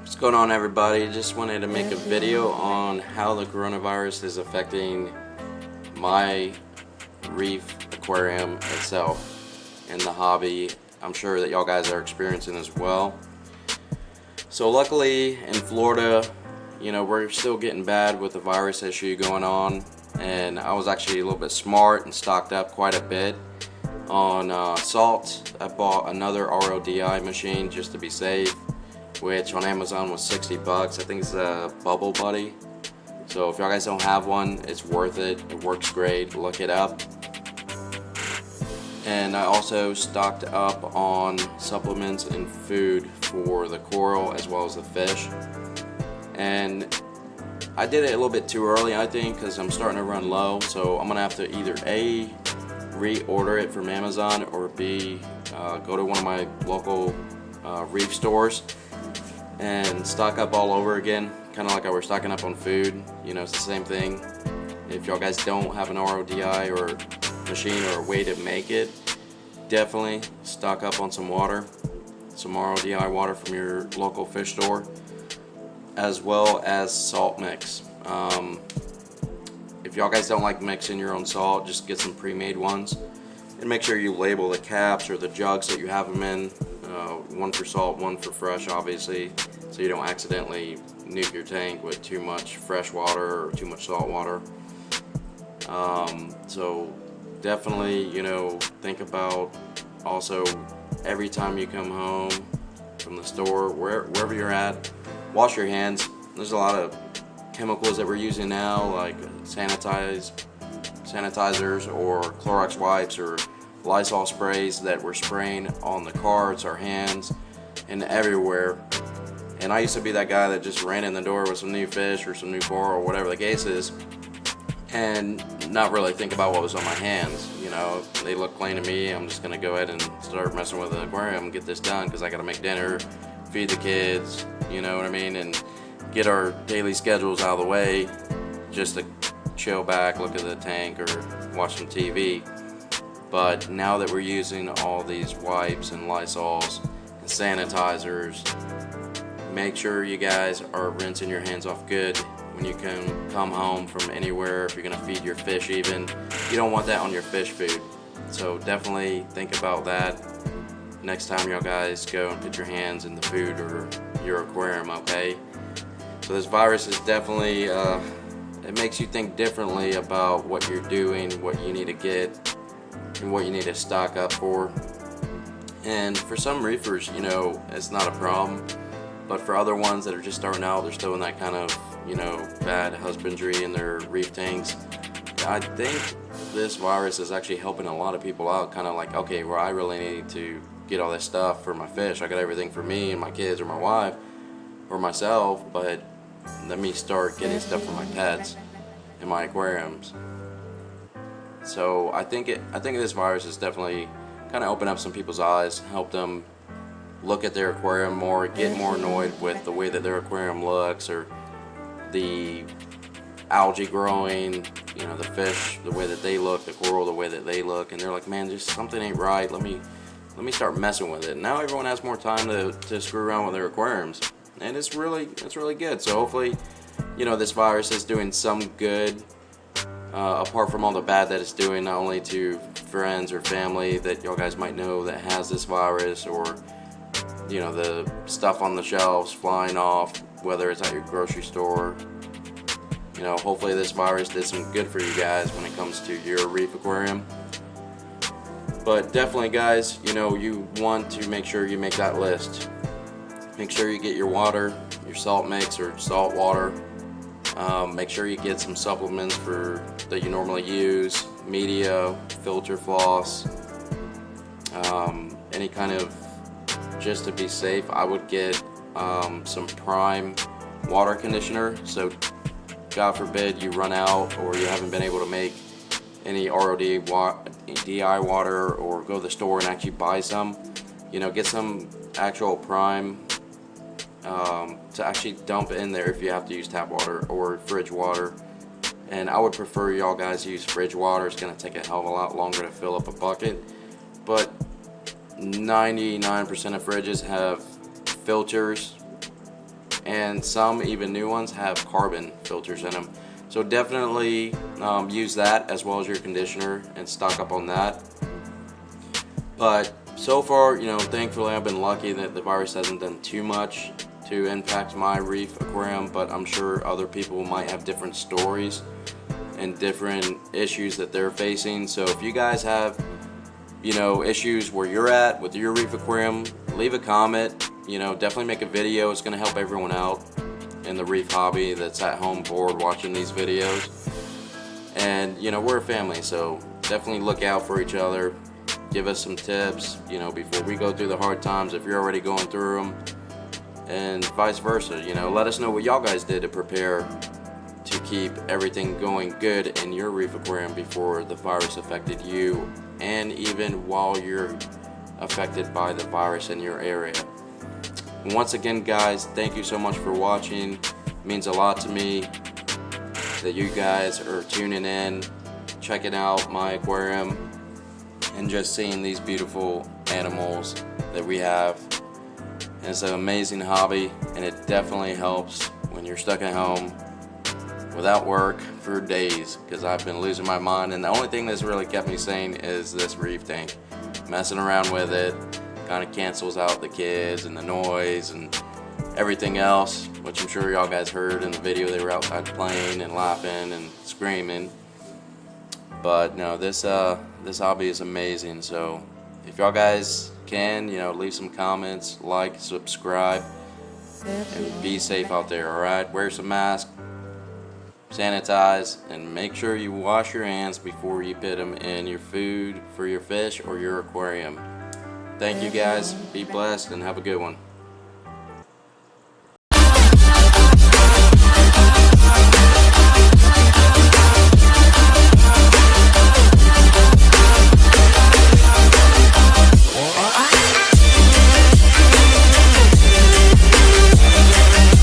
What's going on, everybody? Just wanted to make a video on how the coronavirus is affecting my reef aquarium itself and the hobby. I'm sure that y'all guys are experiencing as well. So luckily in Florida, we're still getting bad with the virus issue going on, and I was actually a little bit smart and stocked up quite a bit on salt. I bought another RODI machine just to be safe, which on Amazon was 60 bucks. I think it's a Bubble Buddy. So if y'all guys don't have one, it's worth it. It works great. Look it up. And I also stocked up on supplements and food for the coral as well as the fish. And I did it a little bit too early, I think, because I'm starting to run low. So I'm gonna have to either A, reorder it from Amazon, or B, go to one of my local reef stores and stock up all over again, kind of like I was stocking up on food. It's the same thing. If y'all guys don't have an RODI or machine or a way to make it, definitely stock up on some water, some RODI water from your local fish store, as well as salt mix. If y'all guys don't like mixing your own salt, just get some pre-made ones, and make sure you label the caps or the jugs that you have them in. One for salt, one for fresh, obviously, so you don't accidentally nuke your tank with too much fresh water or too much salt water. So definitely, think about also every time you come home from the store, wherever you're at, wash your hands. There's a lot of chemicals that we're using now, like sanitizers or Clorox wipes or Lysol sprays that we're spraying on the carts, our hands, and everywhere. And I used to be that guy that just ran in the door with some new fish or some new coral or whatever the case is, and not really think about what was on my hands. They look clean to me. I'm just gonna go ahead and start messing with the aquarium and get this done, because I gotta make dinner, feed the kids, you know what I mean, and get our daily schedules out of the way, just to chill back, look at the tank, or watch some TV. But now that we're using all these wipes and Lysols and sanitizers, make sure you guys are rinsing your hands off good when you can come home from anywhere. If you're gonna feed your fish, even, you don't want that on your fish food. So definitely think about that next time y'all guys go and put your hands in the food or your aquarium, okay? So this virus is definitely, it makes you think differently about what you're doing, what you need to get, and what you need to stock up for. And for some reefers, it's not a problem. But for other ones that are just starting out, they're still in that kind of, bad husbandry in their reef tanks. I think this virus is actually helping a lot of people out, kind of like, okay, well, I really need to get all this stuff for my fish. I got everything for me and my kids or my wife or myself, but let me start getting stuff for my pets in my aquariums. So I think this virus is definitely kind of opened up some people's eyes, helped them look at their aquarium more, get more annoyed with the way that their aquarium looks, or the algae growing, the fish, the way that they look, the coral, the way that they look, and they're like, man, just something ain't right. Let me start messing with it. Now everyone has more time to screw around with their aquariums, and it's really good. So hopefully, this virus is doing some good, apart from all the bad that it's doing, not only to friends or family that y'all guys might know that has this virus, or the stuff on the shelves flying off, whether it's at your grocery store. Hopefully this virus did some good for you guys when it comes to your reef aquarium. But definitely, guys, you want to make sure you make that list. Make sure you get your water, your salt mix or salt water. Make sure you get some supplements that you normally use, media, filter floss, any kind of, just to be safe, I would get some prime water conditioner. So God forbid you run out or you haven't been able to make any RODI water, or go to the store and actually buy some, get some actual prime to actually dump in there if you have to use tap water or fridge water. And I would prefer y'all guys use fridge water. It's going to take a hell of a lot longer to fill up a bucket, but 99% of fridges have filters and some even new ones have carbon filters in them. So definitely use that as well as your conditioner and stock up on that. But so far, you know, thankfully I've been lucky that the virus hasn't done too much to impact my reef aquarium, but I'm sure other people might have different stories and different issues that they're facing. So if you guys have, you know, issues where you're at with your reef aquarium, leave a comment. You know, definitely make a video. It's going to help everyone out in the reef hobby that's at home bored watching these videos. And you know, we're a family, so definitely look out for each other. Give us some tips, you know, before we go through the hard times if you're already going through them, and vice versa. You know, let us know what y'all guys did to prepare to keep everything going good in your reef aquarium before the virus affected you, and even while you're affected by the virus in your area. And once again, guys, thank you so much for watching. It means a lot to me that you guys are tuning in, checking out my aquarium, and just seeing these beautiful animals that we have. And it's an amazing hobby, and it definitely helps when you're stuck at home without work for days, because I've been losing my mind, and the only thing that's really kept me sane is this reef tank. Messing around with it kind of cancels out the kids and the noise and everything else, which I'm sure y'all guys heard in the video. They were outside playing and laughing and screaming. But no, this hobby is amazing. So if y'all guys can, you know, leave some comments, like, subscribe, and be safe out there. Alright, wear some masks, sanitize, and make sure you wash your hands before you put them in your food for your fish or your aquarium. Thank you guys, be blessed, and have a good one.